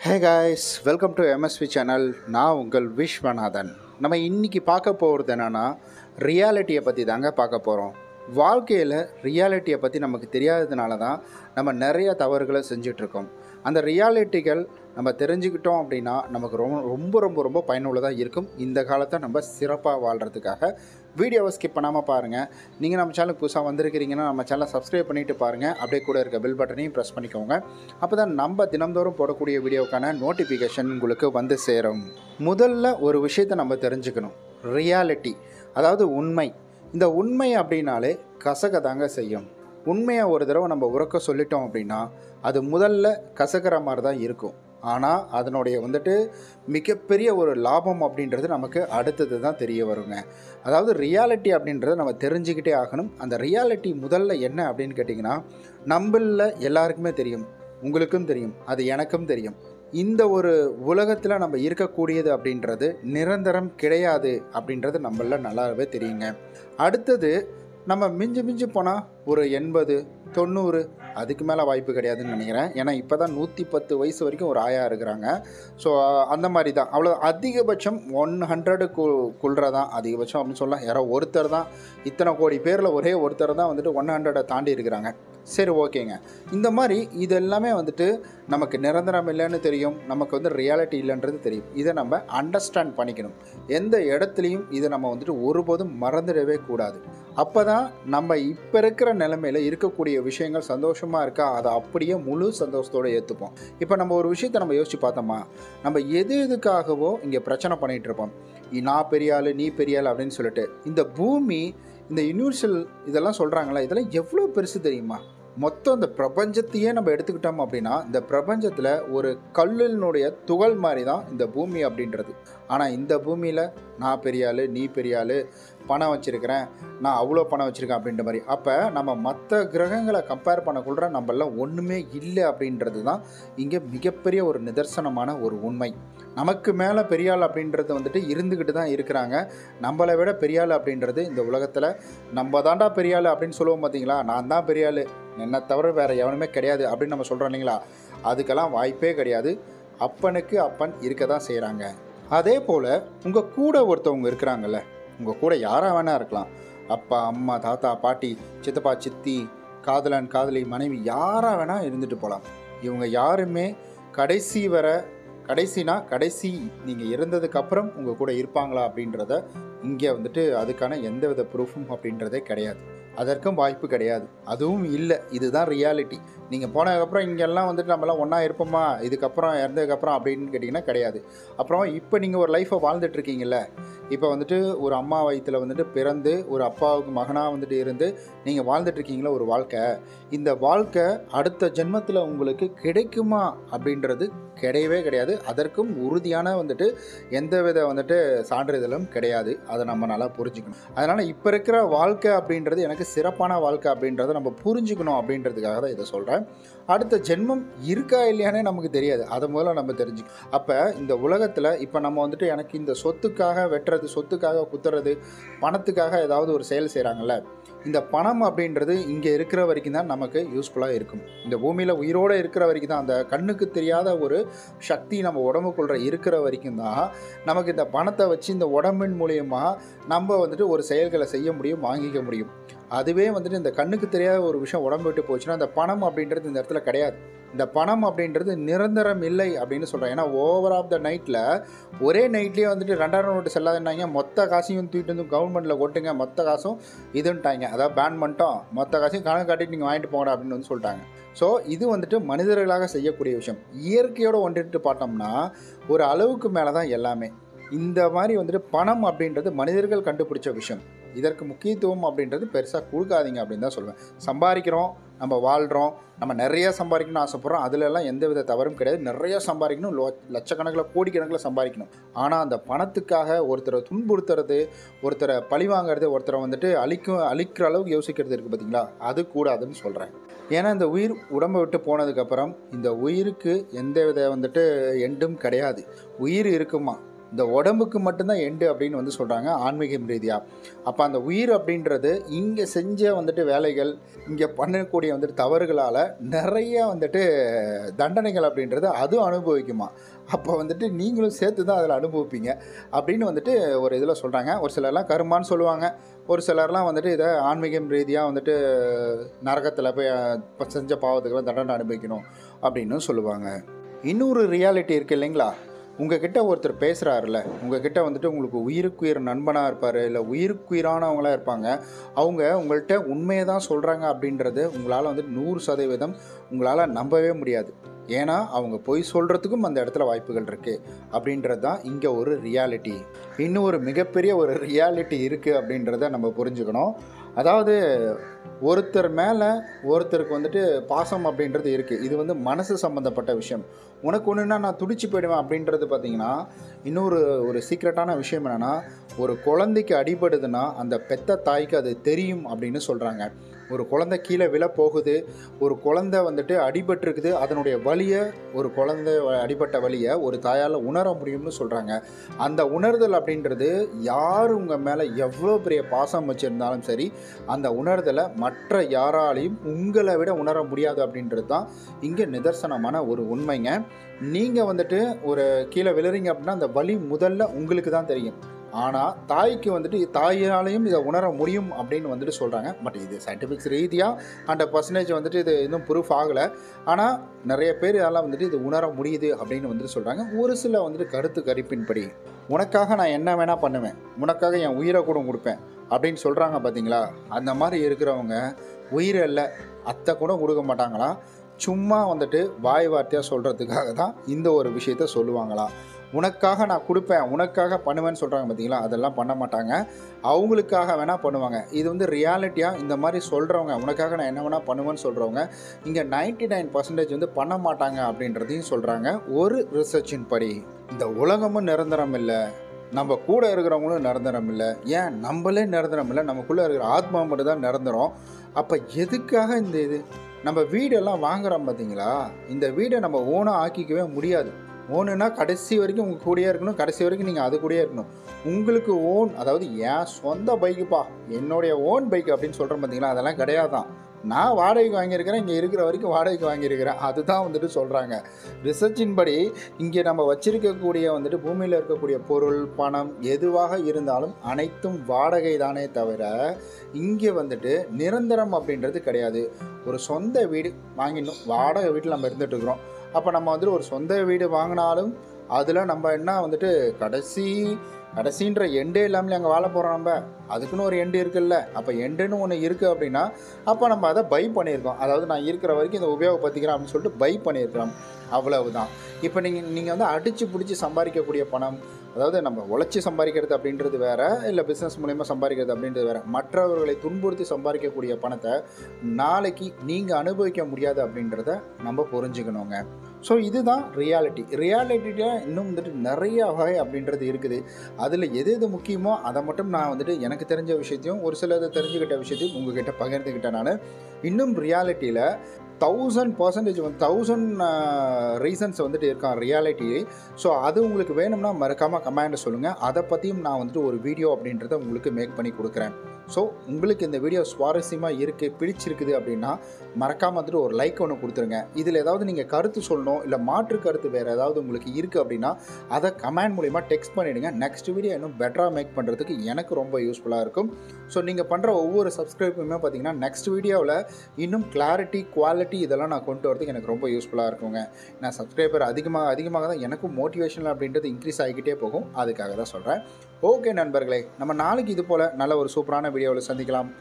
Hey guys, welcome to MSV channel. நான் உங்கள் விஸ்வநாதன். நம்ம இன்றைக்கி பார்க்க போகிறது என்னென்னா, ரியாலிட்டியை பற்றி தாங்க பார்க்க போகிறோம். வாழ்க்கையில் ரியாலிட்டியை பற்றி நமக்கு தெரியாததுனால தான் நம்ம நிறைய தவறுகளை செஞ்சிட்ருக்கோம். அந்த ரியாலிட்டிகள் நம்ம தெரிஞ்சுக்கிட்டோம் அப்படின்னா நமக்கு ரொம்ப பயனுள்ளதாக இருக்கும். இந்த காலத்தை நம்ம சிறப்பாக வாழ்கிறதுக்காக வீடியோவை ஸ்கிப் பண்ணாமல் பாருங்கள். நீங்கள் நம்ம சேனலுக்கு புதுசாக வந்திருக்கிறீங்கன்னா நம்ம சேனலை சப்ஸ்கிரைப் பண்ணிவிட்டு பாருங்கள். அப்படியே கூட இருக்க பெல் பட்டனையும் ப்ரெஸ் பண்ணிக்கோங்க. அப்போ தான் நம்ம தினந்தோறும் போடக்கூடிய வீடியோக்கான நோட்டிஃபிகேஷன் உங்களுக்கு வந்து சேரும். முதல்ல ஒரு விஷயத்தை நம்ம தெரிஞ்சுக்கணும். ரியாலிட்டி, அதாவது உண்மை. இந்த உண்மை அப்படின்னாலே கசக்க தாங்க செய்யும். உண்மையை ஒரு தடவை நம்ம உறக்க சொல்லிட்டோம் அப்படின்னா அது முதல்ல கசக்கிற மாதிரி தான் இருக்கும். ஆனால் அதனுடைய மிகப்பெரிய ஒரு லாபம் அப்படின்றது நமக்கு அடுத்தது தான் தெரிய வருங்க. அதாவது ரியாலிட்டி அப்படின்றத நம்ம தெரிஞ்சுக்கிட்டே ஆகணும். அந்த ரியாலிட்டி முதல்ல என்ன அப்படின்னு கேட்டிங்கன்னா, நம்மள எல்லாருக்குமே தெரியும், உங்களுக்கும் தெரியும், அது எனக்கும் தெரியும். இந்த ஒரு உலகத்தில் நம்ம இருக்கக்கூடியது அப்படின்றது நிரந்தரம் கிடையாது அப்படின்றது நம்மள நல்லாவே தெரியுங்க. அடுத்தது நம்ம மிஞ்சி போனால் ஒரு 80, 90 அதுக்கு மேலே வாய்ப்பு கிடையாதுன்னு நினைக்கிறேன். ஏன்னா இப்போ தான் 110 வயசு வரைக்கும் ஒரு ஆயா இருக்கிறாங்க. ஸோ அந்த மாதிரி தான். அவ்வளோ அதிகபட்சம் 100 தான் அதிகபட்சம் அப்படின்னு சொல்லலாம். யாரோ ஒருத்தர் தான், இத்தனை கோடி பேரில் ஒரே ஒருத்தர் தான் 100 தாண்டி இருக்கிறாங்க. சரி, ஓகேங்க. இந்த மாதிரி இது எல்லாமே நமக்கு நிரந்தரம் இல்லைன்னு தெரியும், நமக்கு ரியாலிட்டி இல்லைன்றது தெரியும். இதை நம்ம அண்டர்ஸ்டாண்ட் பண்ணிக்கணும். எந்த இடத்துலையும் இதை நம்ம ஒருபோதும் மறந்துடவே கூடாது. அப்போ தான் நம்ம இப்போ இருக்கிற நிலைமையில் இருக்கக்கூடிய விஷயங்கள் சந்தோஷமாக இருக்கா அதை அப்படியே முழு சந்தோஷத்தோடு ஏற்றுப்போம். இப்போ நம்ம ஒரு விஷயத்தை நம்ம யோசித்து பார்த்தோமா, நம்ம எதுக்காகவோ இங்கே பிரச்சனை பண்ணிகிட்டு இருப்போம். நான் பெரிய ஆள், நீ பெரிய ஆள் அப்படின்னு சொல்லிட்டு. இந்த பூமி, இந்த யூனிவர்சல் இதெல்லாம் சொல்கிறாங்களா, இதெல்லாம் எவ்வளோ பெருசு தெரியுமா? மொத்தம் இந்த பிரபஞ்சத்தையே நம்ம எடுத்துக்கிட்டோம் அப்படின்னா இந்த பிரபஞ்சத்தில் ஒரு கல்லினுடைய துகள் மாதிரி தான் இந்த பூமி அப்படின்றது. ஆனால் இந்த பூமியில் நான் பெரிய ஆள், நீ பெரிய ஆள், பணம் வச்சுருக்கிறேன், நான் அவ்வளோ பணம் வச்சுருக்கேன் அப்படின்ற மாதிரி. அப்போ நம்ம மற்ற கிரகங்களை கம்பேர் பண்ணக்குள்ள நம்மளாம் ஒன்றுமே இல்லை அப்படின்றது தான் இங்கே மிகப்பெரிய ஒரு நிதர்சனமான ஒரு உண்மை. நமக்கு மேலே பெரியாள் அப்படின்றது இருந்துக்கிட்டு தான் இருக்கிறாங்க. நம்மளை விட பெரியாள் அப்படின்றது இந்த உலகத்தில் நம்ம தாண்டா பெரியாள் அப்படின்னு சொல்லுவோம் பார்த்தீங்களா, நான் தான் பெரியாள், என்னை தவிர வேறு எவனுமே கிடையாது அப்படின்னு நம்ம சொல்கிறோம் இல்லைங்களா, அதுக்கெல்லாம் வாய்ப்பே கிடையாது. அப்பனுக்கு அப்பன் இருக்க தான் செய்கிறாங்க. அதே போல் உங்கள் கூட ஒருத்தவங்க இருக்கிறாங்கல்ல, உங்கள் கூட யாராக வேணா இருக்கலாம். அப்பா, அம்மா, தாத்தா, பாட்டி, சித்தப்பா, சித்தி, காதலன், காதலி, மனைவி, யாராக வேணால் இருந்துட்டு போகலாம். இவங்க யாருமே கடைசி நீங்கள் இருந்ததுக்கப்புறம் உங்கள் கூட இருப்பாங்களா அப்படின்றத இங்கே அதுக்கான எந்தவித ப்ரூஃபும் அப்படின்றதே கிடையாது. அதற்கும் வாய்ப்பு கிடையாது, அதுவும் இல்லை. இதுதான் ரியாலிட்டி. நீங்கள் போனதுக்கப்புறம் இங்கெல்லாம் நம்மளாம் ஒன்றா இருப்போமா, இதுக்கப்புறம் இறந்ததுக்கப்புறம் அப்படின்னு கேட்டிங்கன்னா கிடையாது. அப்புறம் இப்போ நீங்கள் ஒரு லைஃப்பை வாழ்ந்துட்டுருக்கீங்கள, இப்போ ஒரு அம்மா வயிற்றில் பிறந்து ஒரு அப்பாவுக்கு மகனாக இருந்து நீங்கள் வாழ்ந்துட்டுருக்கீங்களா ஒரு வாழ்க்கை. இந்த வாழ்க்கை அடுத்த ஜென்மத்தில் உங்களுக்கு கிடைக்குமா அப்படின்றது கிடையவே கிடையாது. அதற்கும் உறுதியான எந்தவித சான்றிதழும் கிடையாது. அதை நம்ம நல்லா புரிஞ்சுக்கணும். அதனால் இப்போ இருக்கிற வாழ்க்கை அப்படின்றது எனக்கு சிறப்பான வாழ்க்கை அப்படின்றத நம்ம புரிஞ்சுக்கணும் அப்படின்றதுக்காக தான் இதை சொல்கிறேன். அடுத்த ஜென்மம் இருக்கா இல்லையானே நமக்கு தெரியாது, அதை முதல்ல நம்ம தெரிஞ்சுக்கணும். அப்போ இந்த உலகத்தில் இப்போ நம்ம எனக்கு இந்த சொத்துக்காக வெட்டுறது, சொத்துக்காக குத்துறது, பணத்துக்காக ஏதாவது ஒரு செயல் செய்கிறாங்கல்ல, இந்த பணம் அப்படின்றது இங்கே இருக்கிற வரைக்கும் தான் நமக்கு யூஸ்ஃபுல்லாக இருக்கும். இந்த பூமியில் உயிரோடு இருக்கிற வரைக்கும் தான், அந்த கண்ணுக்கு தெரியாத ஒரு சக்தி நம்ம உடம்புக்குள்ள இருக்கிற வரைக்கும் தான் நமக்கு இந்த பணத்தை வச்சு இந்த உடம்பின் மூலியமாக நம்ம ஒரு செயல்களை செய்ய முடியும், வாங்கிக்க முடியும். அதுவே இந்த கண்ணுக்கு தெரியாத ஒரு விஷயம் உடம்பு விட்டு போச்சுன்னா அந்த பணம் அப்படின்றது இந்த இடத்துல கிடையாது. இந்த பணம் அப்படின்றது நிரந்தரம் இல்லை அப்படின்னு சொல்கிறேன். ஏன்னா ஓவர் ஆஃப் த நைட்டில் ஒரே நைட்லேயே 2000 நோட்டு செல்லாதுன்னாங்க, மொத்த காசையும் தூக்கிட்டு கவர்மெண்ட்டில் கொட்டுங்க, மொத்த காசும் இதுன்ட்டாங்க. அதாவது பேன் பண்ணிட்டோம், மொத்த காசையும் கணக்கு காட்டிட்டு நீங்கள் வாங்கிட்டு போங்கடா அப்படின்னு சொல்லிட்டாங்க. ஸோ இது மனிதர்களாக செய்யக்கூடிய விஷயம். இயற்கையோடு ஒன்றிட்டு பார்த்தோம்னா ஒரு அளவுக்கு மேலே தான் எல்லாமே. இந்த மாதிரி பணம் அப்படின்றது மனிதர்கள் கண்டுபிடிச்ச விஷயம். இதற்கு முக்கியத்துவம் அப்படின்றது பெருசாக கொடுக்காதீங்க அப்படின்னு தான் சொல்லுவேன். சம்பாதிக்கிறோம், நம்ம வாழ்கிறோம், நம்ம நிறைய சம்பாதிக்கணும்னு ஆசைப்பட்றோம், அதிலெல்லாம் எந்தவித தவறும் கிடையாது. நிறைய சம்பாதிக்கணும், லட்சக்கணக்கில் கோடிக்கணக்கில் சம்பாதிக்கணும். ஆனால் அந்த பணத்துக்காக ஒருத்தரை துன்புறுத்துறது, ஒருத்தரை பழி வாங்கிறது, ஒருத்தரை அழிக்கிற அளவுக்கு யோசிக்கிறது இருக்குது பார்த்தீங்களா, அது கூடாதுன்னு சொல்கிறேன். ஏன்னா இந்த உயிர் உடம்பை விட்டு போனதுக்கப்புறம் இந்த உயிருக்கு எந்தவித எண்டும் கிடையாது. உயிர் இருக்குமா, இந்த உடம்புக்கு மட்டும்தான் எண்டு அப்படின்னு வந்து சொல்கிறாங்க ஆன்மீகம் ரீதியாக. அப்போ அந்த உயிர் அப்படின்றது இங்கே செஞ்ச வந்துட்டு வேலைகள், இங்கே பண்ணக்கூடிய வந்துட்டு தவறுகளால் நிறைய வந்துட்டு தண்டனைகள் அப்படின்றது அதுவும் அனுபவிக்குமா. அப்போ வந்துட்டு நீங்களும் சேர்த்து தான் அதில் அனுபவிப்பீங்க அப்படின்னு வந்துட்டு ஒரு இதில் சொல்கிறாங்க. ஒரு சிலர்லாம் கருமான்னு சொல்லுவாங்க, ஒரு சிலர்லாம் வந்துட்டு இதை ஆன்மீகம் ரீதியாக வந்துட்டு நரகத்தில் போய் செஞ்ச பாவத்துக்கெல்லாம் தண்டனை அனுபவிக்கணும் அப்படின்னு சொல்லுவாங்க. இன்னொரு ரியாலிட்டி இருக்குது இல்லைங்களா. உங்ககிட்ட ஒருத்தர் பேசுகிறாருல, உங்ககிட்ட வந்துட்டு உங்களுக்கு உயிருக்குயிர் நண்பனாக இருப்பார், இல்லை உயிருக்குயிரானவங்களாக இருப்பாங்க. அவங்க உங்கள்கிட்ட உண்மையை தான் சொல்கிறாங்க அப்படின்றது உங்களால் வந்துட்டு 100% உங்களால் நம்பவே முடியாது. ஏன்னா அவங்க பொய் சொல்கிறதுக்கும் அந்த இடத்துல வாய்ப்புகள் இருக்குது அப்படின்றது தான் இங்கே ஒரு ரியாலிட்டி. இன்னும் ஒரு மிகப்பெரிய ஒரு ரியாலிட்டி இருக்குது அப்படின்றத நம்ம புரிஞ்சுக்கணும். அதாவது ஒருத்தர் மேலே ஒருத்தருக்கு வந்துட்டு பாசம் அப்படின்றது இருக்குது. இது வந்து மனசு சம்மந்தப்பட்ட விஷயம். உனக்கு ஒன்றுனா நான் துடிச்சு போயிடுவேன் அப்படின்றது பார்த்திங்கன்னா, ஒரு சீக்ரெட்டான விஷயம் என்னென்னா, ஒரு குழந்தைக்கு அடிபடுதுன்னா அந்த பெத்த தாய்க்கு அது தெரியும் அப்படின்னு சொல்கிறாங்க. ஒரு குழந்தை கீழே விழ போகுது, ஒரு குழந்தை வந்துட்டு அடிபட்டிருக்குது, அதனுடைய வலியை, ஒரு குழந்தை அடிபட்ட வலியை ஒரு தாயால் உணர முடியும்னு சொல்கிறாங்க. அந்த உணர்தல் அப்படின்றது யார் உங்கள் மேலே எவ்வளோ பெரிய பாசம் வச்சுருந்தாலும் சரி, அந்த உணர்தலை மற்ற யாராலையும் உங்களை விட உணர முடியாது அப்படின்றது தான் இங்கே நிதர்சனமான ஒரு உண்மைங்க. நீங்கள் வந்துட்டு ஒரு கீழே விழுறீங்க அப்படின்னா அந்த வலி முதல்ல உங்களுக்கு தான் தெரியும். ஆனால் தாய்க்கு வந்துட்டு தாயாலையும் இதை உணர முடியும் அப்படின்னு வந்துட்டு சொல்கிறாங்க. பட் இது சயின்டிஃபிக்ஸ் ரீதியாக 100% வந்துட்டு இது இன்னும் ப்ரூஃப் ஆகலை. ஆனால் நிறைய பேர் இதெல்லாம் வந்துட்டு இது உணர முடியுது அப்படின்னு வந்துட்டு சொல்கிறாங்க. ஒரு சில வந்துட்டு கருத்து கணிப்பின்படி உனக்காக நான் என்ன வேணால் பண்ணுவேன், உனக்காக என் உயிரை கூட கொடுப்பேன் அப்படின்னு சொல்கிறாங்க பார்த்தீங்களா. அந்த மாதிரி இருக்கிறவங்க உயிரை இல்லை அத்தை கூட கொடுக்க மாட்டாங்களா, சும்மா வந்துட்டு வாய் வார்த்தையாக சொல்கிறதுக்காக தான் இந்த ஒரு விஷயத்த சொல்லுவாங்களா. உனக்காக நான் கொடுப்பேன், உனக்காக பண்ணுவேன்னு சொல்கிறாங்க பார்த்தீங்களா, அதெல்லாம் பண்ண மாட்டாங்க. அவங்களுக்காக வேணால் பண்ணுவாங்க. இது வந்து ரியாலிட்டியாக இந்த மாதிரி சொல்கிறவங்க, உனக்காக நான் என்ன வேணால் பண்ணுவேன்னு சொல்கிறவங்க இங்கே 99% வந்து பண்ண மாட்டாங்க அப்படின்றதையும் சொல்கிறாங்க ஒரு ரிசர்ச்சின் படி. இந்த உலகமும் நிரந்தரம் இல்லை, நம்ம கூட இருக்கிறவங்களும் நிரந்தரம் இல்லை, ஏன் நம்மளே நிரந்தரம் இல்லை, நமக்குள்ளே இருக்கிற ஆத்மா மட்டும் தான் நிரந்தரம். அப்போ எதுக்காக இந்த இது நம்ம வீடெல்லாம் வாங்குகிறோம் பார்த்தீங்களா, இந்த வீடை நம்ம ஓனாக ஆக்கிக்கவே முடியாது. ஓனுன்னா கடைசி வரைக்கும் உங்கள் கூடயே இருக்கணும், கடைசி வரைக்கும் நீங்கள் அது கூடயே இருக்கணும். உங்களுக்கு ஓன், அதாவது என் சொந்த பைக்குப்பா, என்னுடைய ஓன் பைக் அப்படின்னு சொல்கிறேன் பார்த்தீங்களா, அதெல்லாம் கிடையாது தான். நான் வாடகைக்கு வாங்கியிருக்கிறேன், இங்கே இருக்கிற வரைக்கும் வாடகைக்கு வாங்கியிருக்கிறேன், அதுதான் வந்துட்டு சொல்கிறாங்க. ரிசர்ச்சின் படி இங்கே நம்ம வச்சிருக்கக்கூடிய வந்துட்டு பூமியில் இருக்கக்கூடிய பொருள், பணம் எதுவாக இருந்தாலும் அனைத்தும் வாடகை தானே தவிர இங்கே வந்துட்டு நிரந்தரம் அப்படின்றது கிடையாது. ஒரு சொந்த வீடு வாங்கிடணும், வாடகை வீட்டில் நம்ம இருந்துகிட்டு இருக்கிறோம். அப்போ நம்ம வந்துட்டு ஒரு சொந்த வீடு வாங்கினாலும் அதில் நம்ம என்ன வந்துட்டு கடைசின்ற எண்டே இல்லாமல் அங்கே வாழ போகிறோம். நம்ம அதுக்குன்னு ஒரு எண்டு இருக்குல்ல. அப்போ எண்டுன்னு ஒன்று இருக்குது அப்படின்னா அப்போ நம்ம அதை பை பண்ணியிருக்கோம். அதாவது நான் இருக்கிற வரைக்கும் இதை உபயோகப்படுத்திக்கிறேன் அப்படின்னு சொல்லிட்டு பை பண்ணியிருக்கிறோம், அவ்வளவுதான். இப்போ நீங்கள் வந்து அடித்து பிடிச்சி சம்பாதிக்கக்கூடிய பணம், அதாவது நம்ம உழைச்சி சம்பாதிக்கிறது அப்படின்றது வேறு, இல்லை பிஸ்னஸ் மூலயமா சம்பாதிக்கிறது அப்படின்றது வேறு. மற்றவர்களை துன்புறுத்தி சம்பாதிக்கக்கூடிய பணத்தை நாளைக்கு நீங்கள் அனுபவிக்க முடியாது அப்படின்றத நம்ம புரிஞ்சுக்கணுங்க. ஸோ இதுதான் ரியாலிட்டியில் இன்னும் வந்துட்டு நிறைய வகை அப்படின்றது இருக்குது. அதில் எது எது முக்கியமோ அதை மட்டும் நான் வந்துட்டு எனக்கு தெரிஞ்ச விஷயத்தையும் ஒரு சிலது தெரிஞ்சுக்கிட்ட விஷயத்தையும் உங்ககிட்ட பகிர்ந்துக்கிட்டேன். நான் இன்னும் ரியாலிட்டியில் 1000% 1000 ரீசன்ஸ் வந்துட்டு இருக்கான் ரியாலிட்டி. ஸோ அது உங்களுக்கு வேணும்னா மறக்காமல் கமெண்ட்டை சொல்லுங்கள். அதை பற்றியும் நான் வந்துட்டு ஒரு வீடியோ அப்படின்றத உங்களுக்கு மேக் பண்ணி கொடுக்குறேன். ஸோ உங்களுக்கு இந்த வீடியோ சுவாரஸ்யமாக இருக்குது, பிடிச்சிருக்குது அப்படின்னா மறக்காமல் வந்துட்டு ஒரு லைக் ஒன்று கொடுத்துருங்க. இதில் ஏதாவது நீங்கள் கருத்து சொல்லணும், இல்லை மாற்று கருத்து வேறு ஏதாவது உங்களுக்கு இருக்குது அப்படின்னா அதை கமெண்ட் மூலிமா டெக்ஸ்ட் பண்ணிவிடுங்க. நெக்ஸ்ட் வீடியோ இன்னும் பெட்டராக மேக் பண்ணுறதுக்கு எனக்கு ரொம்ப யூஸ்ஃபுல்லாக இருக்கும். ஸோ நீங்கள் பண்ணுற ஒவ்வொரு சப்ஸ்கிரைபுமே பார்த்தீங்கன்னா நெக்ஸ்ட் வீடியோவில் இன்னும் கிளாரிட்டி, குவாலிட்டி இதெல்லாம் நான் கொண்டு வரதுக்கு எனக்கு ரொம்ப யூஸ்ஃபுல்லாக இருக்குங்க. நான் சப்ஸ்கிரைபர் அதிகமாக தான் எனக்கும் மோட்டிவேஷனல் அப்படின்றது இன்க்ரீஸ் ஆகிக்கிட்டே போகும். அதுக்காக தான் சொல்கிறேன். ஓகே நண்பர்களே, நம்ம நாளைக்கு இது போல் நல்ல ஒரு சூப்பரான வீடியோவில் சந்திக்கலாம்.